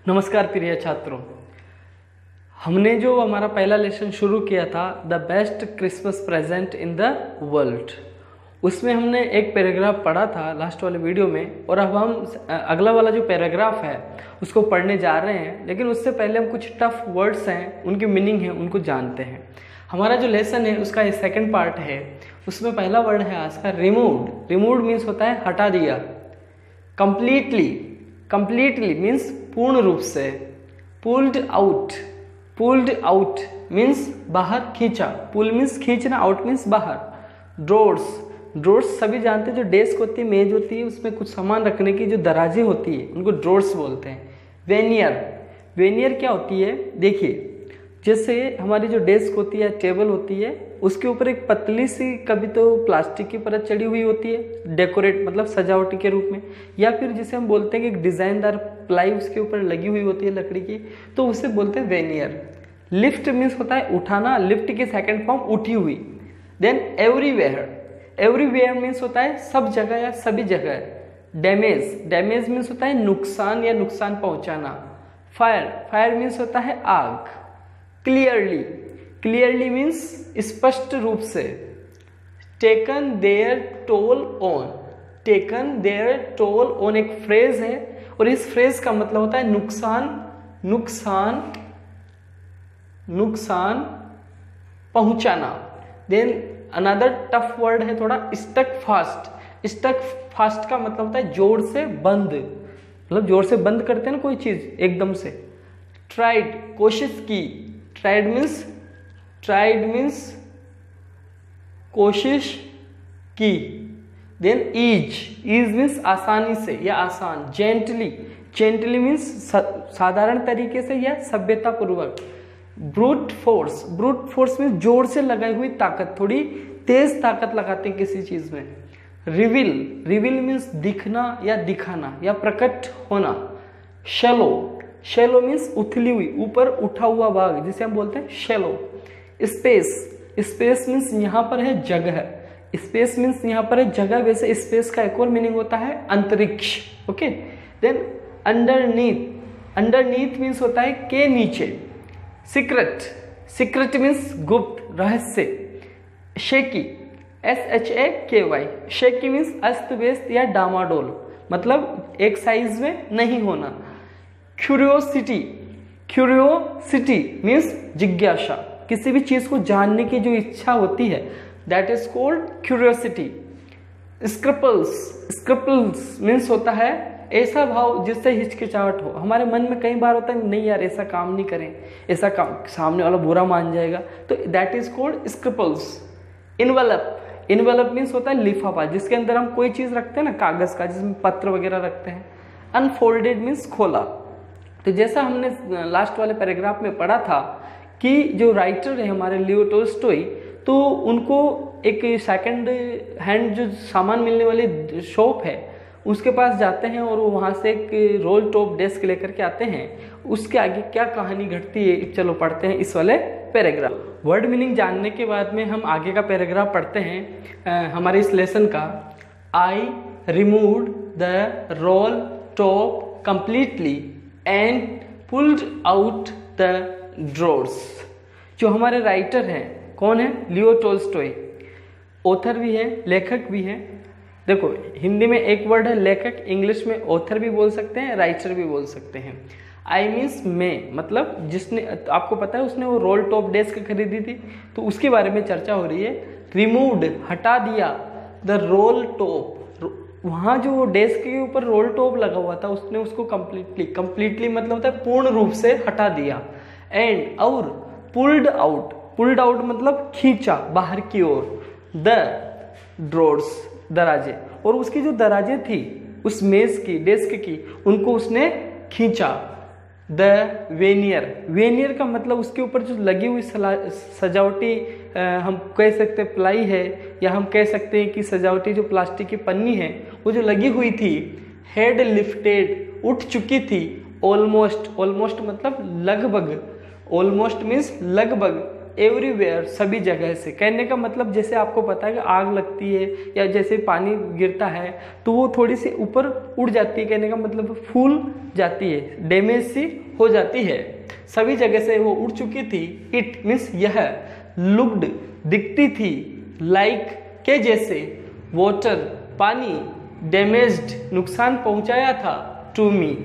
नमस्कार प्रिय छात्रों, हमने जो हमारा पहला लेसन शुरू किया था the best Christmas present in the world, उसमें हमने एक पैराग्राफ पढ़ा था लास्ट वाले वीडियो में। और अब हम अगला वाला जो पैराग्राफ है उसको पढ़ने जा रहे हैं, लेकिन उससे पहले हम कुछ टफ वर्ड्स हैं, उनकी मीनिंग है, उनको जानते हैं। हमारा जो लेसन है उसका ये सेकंड पार्ट है, उसमें पहला वर्ड है आज का रिमूव्ड। रिमूव्ड मीन्स होता है हटा दिया। कंप्लीटली, कंप्लीटली मीन्स पूर्ण रूप से। Pulled out, pulled out means बाहर खींचा। पुल मीन्स खींचना, आउट मीन्स बाहर। ड्रॉर्स, ड्रॉर्स सभी जानते हैं, जो डेस्क होती है, मेज होती है, उसमें कुछ सामान रखने की जो दराजें होती है उनको ड्रॉर्स बोलते हैं। वेनियर, वेनियर क्या होती है, देखिए जैसे हमारी जो डेस्क होती है, टेबल होती है, उसके ऊपर एक पतली सी कभी तो प्लास्टिक की परत चढ़ी हुई होती है, डेकोरेट मतलब सजावटी के रूप में, या फिर जिसे हम बोलते हैं कि एक डिजाइनदार प्लाई उसके ऊपर लगी हुई होती है लकड़ी की, तो उसे बोलते हैं वेनियर। लिफ्ट मीन्स होता है उठाना, लिफ्ट की सेकंड फॉर्म उठी हुई। देन एवरीवेयर, एवरीवेयर मीन्स होता है सब जगह या सभी जगह। डैमेज, डैमेज मीन्स होता है नुकसान या नुकसान पहुंचाना। फायर, फायर मीन्स होता है आग। क्लियरली, क्लियरली मीन्स स्पष्ट रूप से। Taken their toll on, taken their toll on एक फ्रेज है, और इस फ्रेज का मतलब होता है नुकसान, नुकसान, नुकसान पहुंचाना। देन अनदर टफ वर्ड है थोड़ा, स्टक फास्ट। स्टक फास्ट का मतलब होता है जोर से बंद, मतलब जोर से बंद करते हैं ना कोई चीज एकदम से। ट्राइड, कोशिश की। ट्राइड मीन्स, ट्राइड मीन्स कोशिश की। देन ईज, ईज मीन्स आसानी से या आसान। जेंटली, जेंटली मीन्स साधारण तरीके से या सभ्यता पूर्वक। Brute force, brute force means जोर से लगाई हुई ताकत, थोड़ी तेज ताकत लगाते हैं किसी चीज में। रिवील, रिवील मीन्स दिखना या दिखाना या प्रकट होना। शैलो, शैलो मीन्स उथली हुई, ऊपर उठा हुआ भाग, जिसे हम बोलते हैं शैलो। स्पेस, स्पेस मीन्स यहाँ पर है जगह, स्पेस मीन्स यहाँ पर है जगह। वैसे स्पेस का एक और मीनिंग होता है अंतरिक्ष। Okay. Then underneath, underneath means होता है के नीचे। सीक्रेट, सीक्रेट मीन्स गुप्त, रहस्य। शेकी, SHAKY, शेकी मीन्स अस्त व्यस्त या डामाडोल, मतलब एक साइज में नहीं होना। क्यूरियोसिटी, क्यूरियोसिटी मीन्स जिज्ञासा, किसी भी चीज को जानने की जो इच्छा होती है, that is called curiosity. Scruples, scruples means होता है ऐसा भाव जिससे हिचकिचाहट हो। हमारे मन में कई बार होता है नहीं यार ऐसा काम नहीं करें, ऐसा काम सामने वाला बुरा मान जाएगा, तो that is called scruples. Envelope, envelope means होता है लिफाफा, जिसके अंदर हम कोई चीज रखते हैं ना, कागज का, जिसमें पत्र वगैरह रखते हैं। अनफोल्डेड मीन्स खोला। तो जैसा हमने लास्ट वाले पैराग्राफ में पढ़ा था कि जो राइटर है हमारे लियो टोल्स्टॉय, तो उनको एक सेकंड हैंड जो सामान मिलने वाली शॉप है उसके पास जाते हैं, और वो वहाँ से एक रोल टॉप डेस्क लेकर के आते हैं। उसके आगे क्या कहानी घटती है चलो पढ़ते हैं इस वाले पैराग्राफ। वर्ड मीनिंग जानने के बाद में हम आगे का पैराग्राफ पढ़ते हैं हमारे इस लेसन का। I removed the roll top completely and pulled out the drawers. जो हमारे राइटर हैं कौन है, लियो टोल्स्टॉय, ऑथर भी है, लेखक भी है। देखो हिंदी में एक वर्ड है लेखक, इंग्लिश में ऑथर भी बोल सकते हैं, राइटर भी बोल सकते हैं। आई मीन्स में, मतलब जिसने, आपको पता है उसने वो रोल टॉप डेस्क खरीदी थी, तो उसके बारे में चर्चा हो रही है। रिमूव्ड हटा दिया, द रोल टॉप, वहाँ जो डेस्क के ऊपर रोल टॉप लगा हुआ था उसने उसको कंप्लीटली, कंप्लीटली मतलब होता है पूर्ण रूप से हटा दिया। एंड और पुल्ड आउट, पुल्ड आउट मतलब खींचा बाहर की ओर। द ड्रॉर्स, दराजे, और उसकी जो दराजे थी उस मेज की, डेस्क की, उनको उसने खींचा। द वेनियर, वेनियर का मतलब उसके ऊपर जो लगी हुई सजावटी हम कह सकते हैं प्लाई है, या हम कह सकते हैं कि सजावटी जो प्लास्टिक की पन्नी है वो जो लगी हुई थी, हेड लिफ्टेड उठ चुकी थी। ऑलमोस्ट, ऑलमोस्ट मतलब लगभग, ऑलमोस्ट मीन्स लगभग, एवरीवेयर, सभी जगह से। कहने का मतलब जैसे आपको पता है कि आग लगती है या जैसे पानी गिरता है तो वो थोड़ी सी ऊपर उड़ जाती है, कहने का मतलब फूल जाती है, डैमेज सी हो जाती है, सभी जगह से वो उड़ चुकी थी। इट मीन्स यह, लुक्ड दिखती थी, लाइक के जैसे, वाटर पानी, डैमेज्ड नुकसान पहुंचाया था, टू मी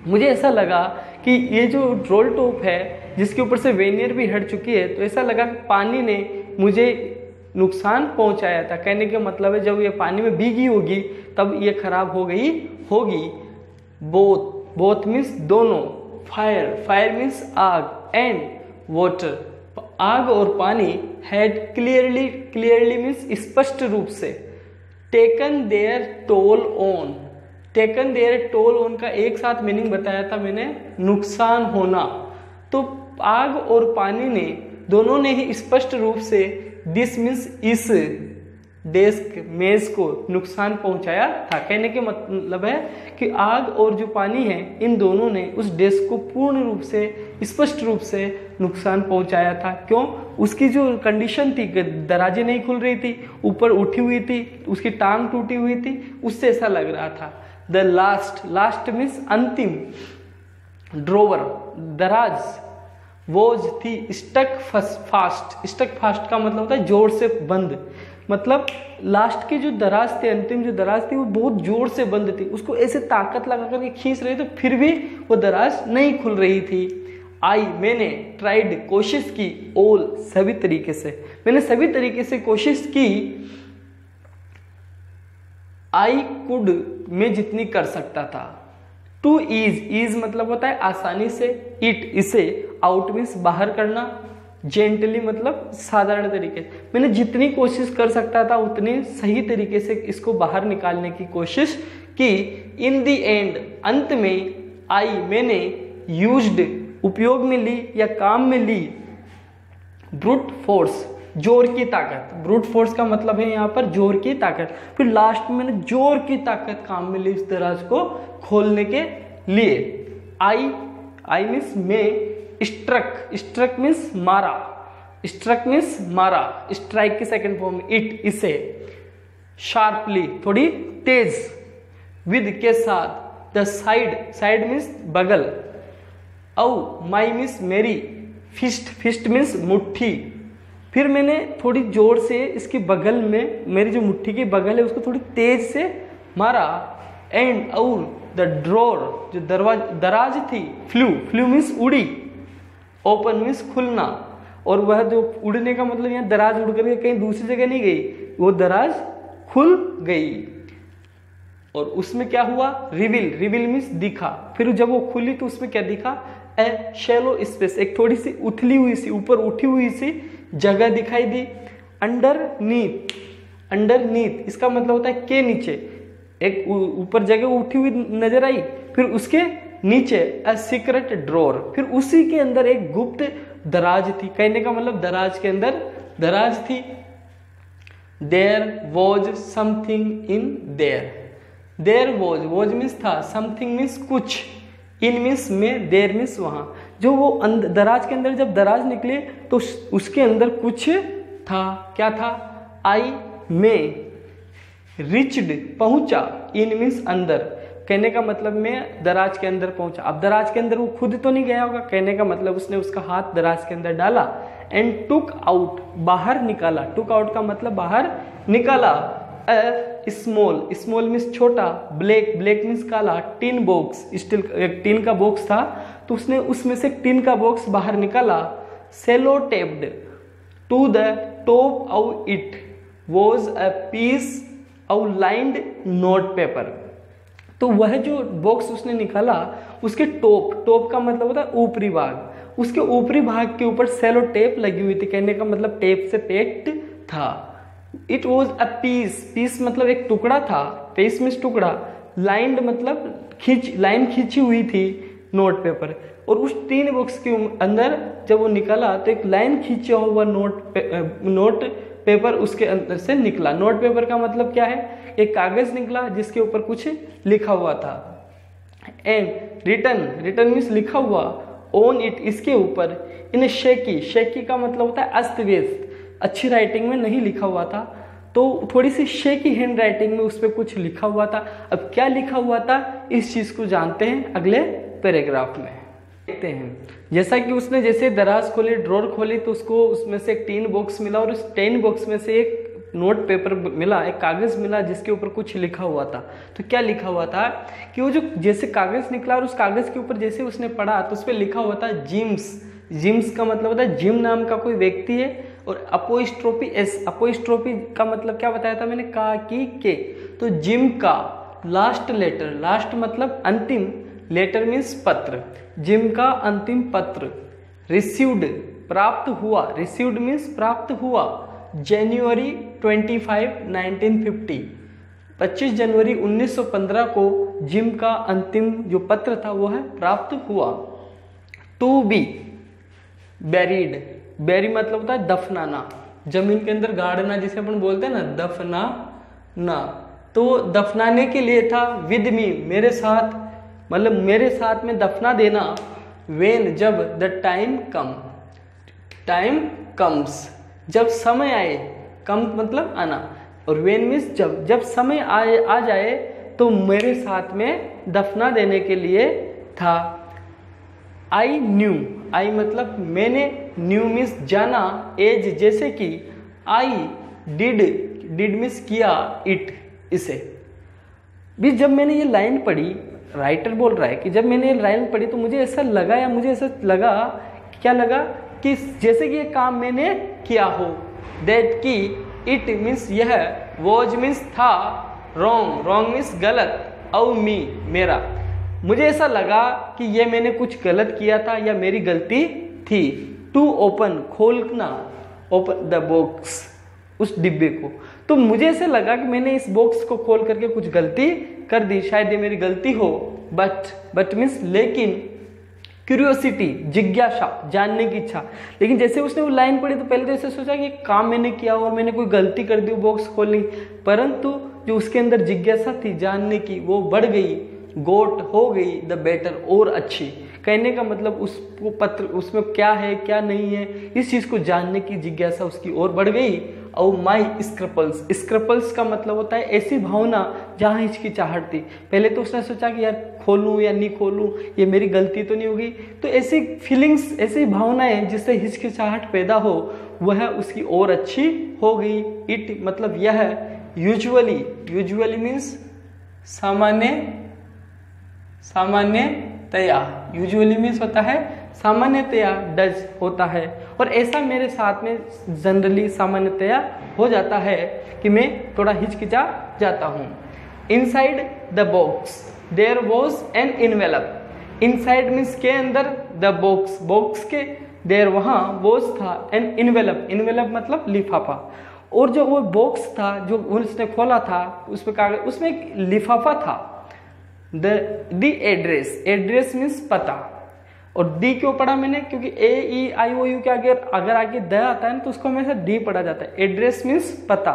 मुझे ऐसा लगा कि ये जो रोल टॉप है जिसके ऊपर से वेनियर भी हट चुकी है, तो ऐसा लगा कि पानी ने मुझे नुकसान पहुंचाया था। कहने का मतलब है जब ये पानी में भीगी होगी तब ये खराब हो गई होगी। बोथ मीन्स दोनों, फायर मीन्स आग, एंड वाटर आग और पानी, हैड क्लियरली मीन्स स्पष्ट रूप से, टेकन देयर टोल ऑन का एक साथ मीनिंग बताया था मैंने, नुकसान होना। तो आग और पानी ने दोनों ने ही स्पष्ट रूप से दिस मीन्स इस डेस्क मेज को नुकसान पहुंचाया था। कहने के मतलब है कि आग और जो पानी है इन दोनों ने उस डेस्क को पूर्ण रूप से स्पष्ट रूप से नुकसान पहुंचाया था। क्यों? उसकी जो कंडीशन थी, दराजें नहीं खुल रही थी, ऊपर उठी हुई थी, उसकी टांग टूटी हुई थी, उससे ऐसा लग रहा था। द लास्ट मीन्स अंतिम, ड्रोवर दराज, वोज थी स्टक फास्ट का मतलब होता है जोर से बंद, मतलब लास्ट की जो दराज थी, अंतिम जो दराज थी वो बहुत जोर से बंद थी, उसको ऐसे ताकत लगा करके खींच रहे थे फिर भी वो दराज नहीं खुल रही थी। मैंने ट्राइड कोशिश की, ऑल सभी तरीके से, मैंने सभी तरीके से कोशिश की, आई कुड मैं जितनी कर सकता था। टू ईज मतलब होता है आसानी से, इट इसे, आउट मीन्स बाहर करना, जेंटली मतलब साधारण तरीके, मैंने जितनी कोशिश कर सकता था उतनी सही तरीके से इसको बाहर निकालने की कोशिश की। इन द एंड अंत में, मैंने यूज्ड उपयोग में ली या काम में ली, ब्रूट फोर्स जोर की ताकत, ब्रूट फोर्स का मतलब है यहाँ पर जोर की ताकत। फिर लास्ट में मैंने जोर की ताकत काम में ली इस दराज को खोलने के लिए। आई मीन्स में, स्ट्रक मीन्स मारा, स्ट्राइक की सेकंड फॉर्म, इट इसे, शार्पली थोड़ी तेज, विद के साथ, द साइड मीन्स बगल, माई मीन्स मेरी, फिस्ट मीन्स मुट्ठी, फिर मैंने थोड़ी जोर से इसकी बगल में, मेरी जो मुट्ठी की बगल है उसको थोड़ी तेज से मारा। एंड और द ड्रॉर जो दराज थी, फ्लू मीन्स उड़ी, ओपन मीन्स खुलना, और वह जो उड़ने का मतलब यहाँ दराज उड़ करके कहीं दूसरी जगह नहीं गई, वो दराज खुल गई। और उसमें क्या हुआ, रिवील मीन्स दिखा, फिर जब वो खुली तो उसमें क्या दिखा, ए शैलो स्पेस, एक थोड़ी सी उथली हुई सी, ऊपर उठी हुई सी जगह दिखाई दी। अंडरनीथ इसका मतलब होता है के नीचे, एक ऊपर जगह उठी हुई नजर आई, फिर उसके नीचे अ सीक्रेट ड्रॉर, फिर उसी के अंदर एक गुप्त दराज थी। कहने का मतलब दराज के अंदर दराज थी। There was something in there was means था, समथिंग मीन्स कुछ, इन मीन्स में, देयर मीन्स वहां। जो वो दराज के अंदर जब दराज निकले तो उसके अंदर कुछ था। क्या था? में रिच्ड पहुंचा, इन मीन्स अंदर, कहने का मतलब मैं दराज के अंदर पहुंचा। अब दराज के अंदर वो खुद तो नहीं गया होगा, कहने का मतलब उसने उसका हाथ दराज के अंदर डाला। एंड टुक आउट बाहर निकाला, टुक आउट का मतलब बाहर निकाला। स्मॉल मीन्स छोटा, ब्लैक मीन्स काला, टिन बॉक्स, स्टील एक टिन का बॉक्स था तो उसने उसमें से टिन का बॉक्स बाहर निकाला। Sellotaped to the top of it was a piece of lined note paper. तो वह जो बॉक्स उसने निकाला उसके टॉप का मतलब होता है ऊपरी भाग, उसके ऊपरी भाग के ऊपर सेलो टेप लगी हुई थी, कहने का मतलब टेप से पैक्ड था। इट वॉज अ पीस मतलब एक टुकड़ा था, पीस मीन्स टुकड़ा, लाइंड मतलब लाइन खींची हुई थी नोट पेपर। और उस टिन बॉक्स के अंदर जब वो निकाला तो एक लाइन खींचा हुआ नोट पेपर उसके अंदर से निकला। नोट पेपर का मतलब क्या है? एक कागज निकला जिसके ऊपर कुछ लिखा हुआ था। एंड रिटन मीन्स लिखा हुआ, ऑन इट, इसके ऊपर, इन शेकी, शेकी का मतलब होता है अस्त व्यस्त, अच्छी राइटिंग में नहीं लिखा हुआ था, तो थोड़ी सी शेकी हैंड राइटिंग में उस पर कुछ लिखा हुआ था। अब क्या लिखा हुआ था इस चीज को जानते हैं अगले पैराग्राफ में। देखते हैं, जैसा कि उसने जैसे दराज खोली, ड्रॉर खोली, तो उसको उसमें से एक टिन बॉक्स मिला और उस टिन बॉक्स में से एक नोट पेपर मिला, एक कागज मिला जिसके ऊपर कुछ लिखा हुआ था। तो क्या लिखा हुआ था कि वो जो जैसे कागज निकला और उस कागज के ऊपर जैसे उसने पढ़ा तो उस पर लिखा हुआ था जिम्स। जिम्स का मतलब होता है जिम नाम का कोई व्यक्ति है, और अपोस्ट्रोफी एस, अपोस्ट्रोफी का मतलब क्या बताया था मैंने, का की के, तो जिम का लास्ट लेटर, लास्ट मतलब अंतिम, लेटर मीन्स पत्र, जिम का अंतिम पत्र, रिसीव्ड प्राप्त हुआ, रिसीव्ड मीन्स प्राप्त हुआ, जनवरी 25 1950, 25 जनवरी 1915 को जिम का अंतिम जो पत्र था वो है प्राप्त हुआ। टू बी बेरीड, बेरी मतलब होता है दफनाना, जमीन के अंदर गाड़ना जिसे अपन बोलते हैं ना, दफनाना, तो दफनाने के लिए था, विद मी मेरे साथ, मतलब मेरे साथ में दफना देना, वेन जब, the time come, time comes जब समय आए, कम मतलब आना, और वेन मीन्स जब, जब समय आए आ जाए तो मेरे साथ में दफना देने के लिए था। आई न्यू, आई मतलब मैंने, न्यू मीन्स जाना, एज जैसे कि, आई डिड, डिड मीन्स किया, इट इसे भी। जब मैंने ये लाइन पढ़ी, राइटर बोल रहा है कि जब मैंने ये लाइन पढ़ी तो मुझे ऐसा लगा, या मुझे ऐसा लगा, क्या लगा कि जैसे कि ये काम मैंने किया हो, दैट की, इट मीन्स यह, वॉज मीन्स था, रॉन्ग, रॉन्ग मीन्स गलत, औ मी मेरा, मुझे ऐसा लगा कि ये मैंने कुछ गलत किया था या मेरी गलती थी। टू ओपन खोलना, ओपन द बॉक्स, उस डिब्बे को, तो मुझे ऐसे लगा कि मैंने इस बॉक्स को खोल करके कुछ गलती कर दी, शायद ये मेरी गलती हो, बट मीन्स लेकिन, क्यूरियोसिटी जिज्ञासा, जानने की इच्छा, लेकिन जैसे उसने वो लाइन पढ़ी तो पहले तो ऐसे सोचा कि काम मैंने किया और मैंने कोई गलती कर दी बॉक्स खोलनी, परंतु जो उसके अंदर जिज्ञासा थी जानने की वो बढ़ गई, गोट हो गई, द बेटर और अच्छी, कहने का मतलब उसको पत्र उसमें क्या है क्या नहीं है इस चीज को जानने की जिज्ञासा उसकी और बढ़ गई। और माई स्क्रपल्स, स्क्रपल्स का मतलब होता है ऐसी भावना जहाँ हिचकिचाहट थी, पहले तो उसने सोचा कि यार खोलूं या नहीं खोलूं, ये मेरी गलती तो नहीं होगी, तो ऐसी फीलिंग्स, ऐसी भावनाएं जिससे हिचकिचाहट पैदा हो वह उसकी और अच्छी हो गई। इट मतलब यह, यूजुअली, यूजुअली मीन्स सामान्य, सामान्यतया, यूजुअली मीन्स होता है सामान्यतया, डज होता है, और ऐसा मेरे साथ में जनरली सामान्यतया हो जाता है कि मैं थोड़ा हिचकिचा जाता हूँ। Inside the box there was an envelope, inside means के अंदर, द बॉक्स बॉक्स के, देयर वहाँ, वॉज था, एन इनवेलप, इनवेलप मतलब लिफाफा, और जो वो बॉक्स था जो उसने खोला था उस पर कागज, उसमें एक लिफाफा था, द एड्रेस, एड्रेस मीन्स पता, और डी क्यों पढ़ा मैंने, क्योंकि ए ई आई ओ यू के आगे अगर आगे द आता है ना तो उसको हमेशा डी पढ़ा जाता है, एड्रेस मीन्स पता,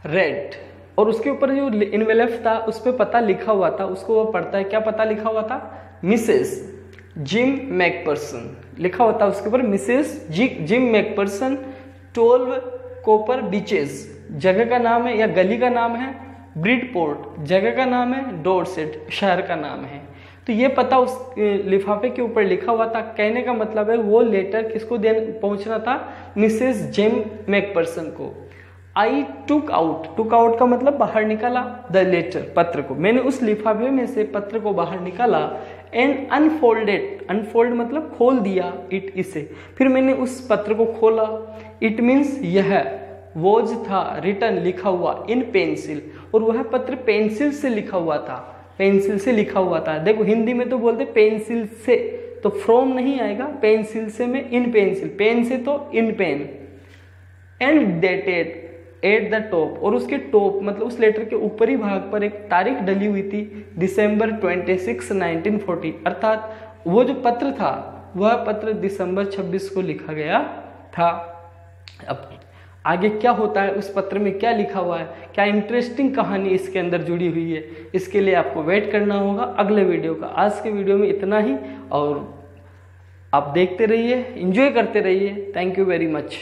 रेड, और उसके ऊपर जो इनवेलप था उस पर पता लिखा हुआ था, उसको वो पढ़ता है, क्या पता लिखा हुआ था, मिसेस जिम मैकपर्सन लिखा हुआ था उसके ऊपर, मिसेस जिम मैकपर्सन 12 कोपर बीचेस जगह का नाम है या गली का नाम है, ब्रिडपोर्ट जगह का नाम है, डोरसेट शहर का नाम है। तो ये पता उस लिफाफे के ऊपर लिखा हुआ था, कहने का मतलब है वो लेटर किसको पहुंचना था, मिसेस जेम मैकपर्सन को। आई टुक आउट, टुक आउट का मतलब बाहर निकाला, द लेटर पत्र को, मैंने उस लिफाफे में से पत्र को बाहर निकाला, एंड अनफोल्डेड, अनफोल्ड मतलब खोल दिया, इट इसे, फिर मैंने उस पत्र को खोला, इट मीन्स यह, वॉज था, रिटन लिखा हुआ, इन पेंसिल, और वह पत्र पेंसिल से लिखा हुआ था, पेंसिल से लिखा हुआ था। देखो हिंदी में तो बोलते पेंसिल से, तो फ्रॉम नहीं आएगा, पेंसिल से में इन पेंसिल, पेन से तो इन pen, and dated at the top, और उसके टॉप मतलब उस लेटर के ऊपरी भाग पर एक तारीख डली हुई थी, दिसंबर 26 1940, अर्थात वो जो पत्र था वह पत्र दिसंबर 26 को लिखा गया था। अब आगे क्या होता है, उस पत्र में क्या लिखा हुआ है, क्या इंटरेस्टिंग कहानी इसके अंदर जुड़ी हुई है, इसके लिए आपको वेट करना होगा अगले वीडियो का। आज के वीडियो में इतना ही, और आप देखते रहिए, एंजॉय करते रहिए। Thank you very much.